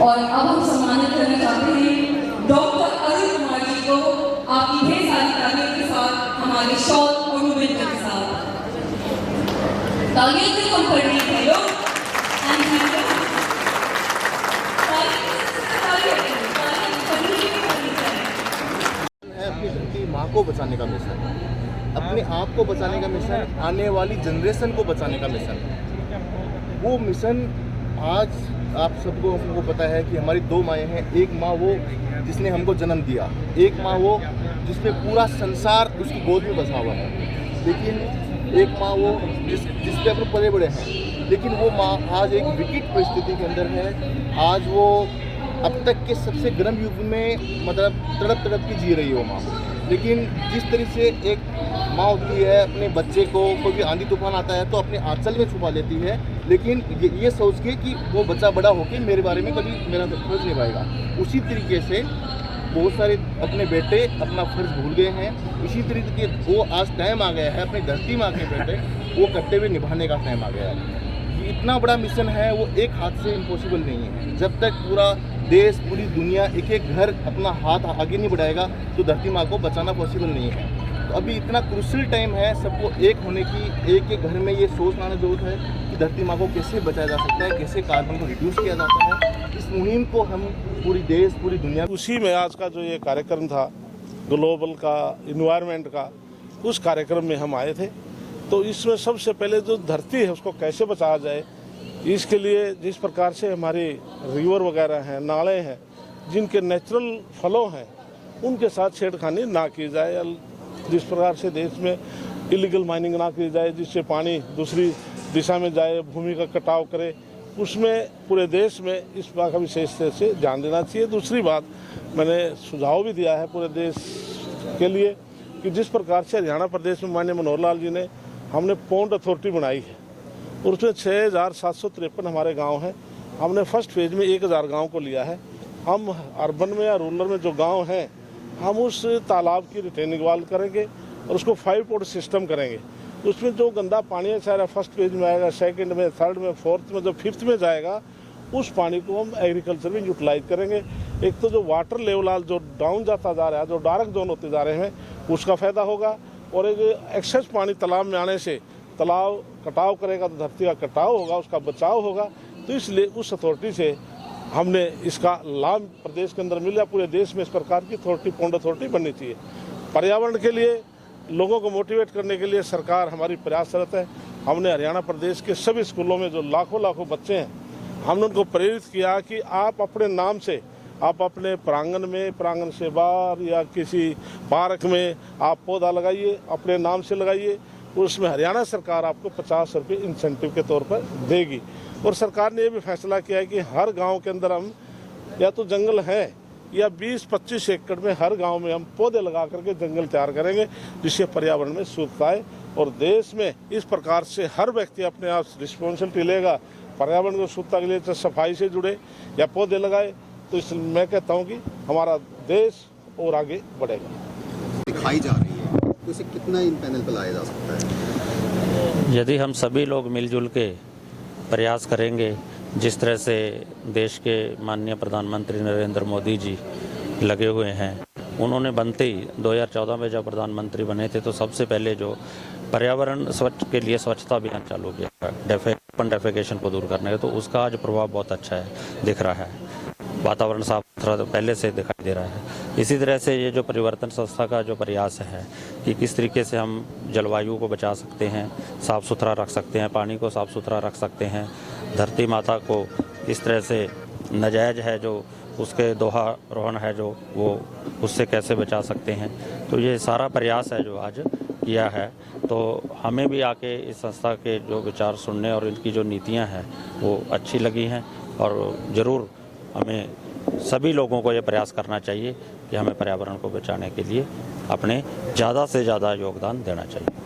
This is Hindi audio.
और अब हम सम्मानित करना चाहते हैं डॉक्टर अरुण कुमार जी को आपकी ढेर सारी तालियों के साथ, हमारे शॉल और मूवमेंट के साथ। तालियों से कम कर रही है लोग। अपनी धरती माँ को बचाने का मिशन, अपने आप को बचाने का मिशन, आने वाली जनरेशन को बचाने का मिशन। वो मिशन आज आप सबको पता है कि हमारी दो माएँ हैं। एक माँ वो जिसने हमको जन्म दिया, एक माँ वो जिसपे पूरा संसार उसकी गोद में बसा हुआ है, लेकिन एक माँ वो जिसपे अपने पले बड़े हैं। लेकिन वो माँ आज एक विकट परिस्थिति के अंदर है। आज वो अब तक के सबसे गर्म युग में मतलब तड़प के जी रही है वो माँ। लेकिन जिस तरह से एक माँ होती है अपने बच्चे को, कोई भी आंधी तूफान आता है तो अपने आंचल में छुपा लेती है, लेकिन ये सोच के कि वो बच्चा बड़ा होकर मेरे बारे में कभी मेरा फर्ज निभाएगा। उसी तरीके से बहुत सारे अपने बेटे अपना फर्ज भूल गए हैं। इसी तरीके वो आज टाइम आ गया है अपनी धरती माँ के बेटे वो कर्तव्य निभाने का टाइम आ गया है। इतना बड़ा मिशन है, वो एक हाथ से इम्पॉसिबल नहीं है। जब तक पूरा देश, पूरी दुनिया, एक एक घर अपना हाथ आगे नहीं बढ़ाएगा तो धरती माँ को बचाना पॉसिबल नहीं है। तो अभी इतना क्रूशियल टाइम है सबको एक होने की। एक एक घर में ये सोच लाना जरूरत है कि धरती माँ को कैसे बचाया जा सकता है, कैसे कार्बन को रिड्यूस किया जाता है। इस मुहिम को हम पूरी देश, पूरी दुनिया, उसी में आज का जो ये कार्यक्रम था ग्लोबल का, इन्वायरमेंट का, उस कार्यक्रम में हम आए थे। तो इसमें सबसे पहले जो धरती है उसको कैसे बचाया जाए, इसके लिए जिस प्रकार से हमारे रिवर वगैरह हैं, नाले हैं, जिनके नेचुरल फ्लो हैं, उनके साथ छेड़खानी ना की जाए। जिस प्रकार से देश में इलीगल माइनिंग ना की जाए जिससे पानी दूसरी दिशा में जाए, भूमि का कटाव करे, उसमें पूरे देश में इस बात का विशेष से ध्यान देना चाहिए। दूसरी बात, मैंने सुझाव भी दिया है पूरे देश के लिए कि जिस प्रकार से हरियाणा प्रदेश में माननीय मनोहर लाल जी ने हमने पॉन्ड अथॉरिटी बनाई है और उसमें 6753 हमारे गांव हैं। हमने फर्स्ट फेज में 1000 गांव को लिया है। हम अर्बन में या रूरल में जो गांव हैं हम उस तालाब की रिटेनिंग वाल करेंगे और उसको 5 पोर्ट सिस्टम करेंगे। उसमें जो गंदा पानी है सारा फर्स्ट फेज में आएगा, सेकंड में, थर्ड में, फोर्थ में, जो फिफ्थ में जाएगा उस पानी को हम एग्रीकल्चर में यूटिलाइज करेंगे। एक तो जो वाटर लेवल आज जो डाउन जाता जा रहा है, जो डार्क जोन होते जा रहे हैं, उसका फायदा होगा। और एक एक्सेस पानी तालाब में आने से तालाब कटाव करेगा तो धरती का कटाव होगा, उसका बचाव होगा। तो इसलिए उस अथॉरिटी से हमने इसका लाभ प्रदेश के अंदर मिला। पूरे देश में इस प्रकार की अथॉरिटी, पॉन्ड अथॉरिटी बननी चाहिए। पर्यावरण के लिए लोगों को मोटिवेट करने के लिए सरकार हमारी प्रयासरत है। हमने हरियाणा प्रदेश के सभी स्कूलों में जो लाखों बच्चे हैं, हमने उनको प्रेरित किया कि आप अपने नाम से, आप अपने प्रांगण में, प्रांगण से बाहर या किसी पार्क में आप पौधा लगाइए, अपने नाम से लगाइए। उसमें हरियाणा सरकार आपको 50 रुपये इंसेंटिव के तौर पर देगी। और सरकार ने ये भी फैसला किया है कि हर गांव के अंदर हम या तो जंगल है या 20-25 एकड़ में हर गांव में हम पौधे लगा करके जंगल तैयार करेंगे, जिससे पर्यावरण में शुद्धता आए। और देश में इस प्रकार से हर व्यक्ति अपने आप रिस्पॉन्सिबिलिटी लेगा, पर्यावरण को शुद्धता के लिए तो सफाई से जुड़े या पौधे लगाए, तो इसलिए मैं कहता हूँ कि हमारा देश और आगे बढ़ेगा। दिखाई जा रही है तो इसे कितना इन पैनल पर लाया जा सकता है? यदि हम सभी लोग मिलजुल के प्रयास करेंगे, जिस तरह से देश के माननीय प्रधानमंत्री नरेंद्र मोदी जी लगे हुए हैं, उन्होंने बनते ही 2014 में जब प्रधानमंत्री बने थे तो सबसे पहले जो पर्यावरण स्वच्छ के लिए स्वच्छता अभियान चालू किया, ओपन डेफेकेशन को दूर करने का, तो उसका आज प्रभाव बहुत अच्छा है, दिख रहा है। वातावरण साफ सुथरा तो पहले से दिखाई दे रहा है। इसी तरह से ये जो परिवर्तन संस्था का जो प्रयास है कि किस तरीके से हम जलवायु को बचा सकते हैं, साफ़ सुथरा रख सकते हैं, पानी को साफ़ सुथरा रख सकते हैं, धरती माता को इस तरह से नाजायज है जो उसके दोहारोहण है जो वो उससे कैसे बचा सकते हैं। तो ये सारा प्रयास है जो आज किया है। तो हमें भी आके इस संस्था के जो विचार सुनने और इनकी जो नीतियाँ हैं वो अच्छी लगी हैं और ज़रूर हमें सभी लोगों को ये प्रयास करना चाहिए कि हमें पर्यावरण को बचाने के लिए अपने ज़्यादा से ज़्यादा योगदान देना चाहिए।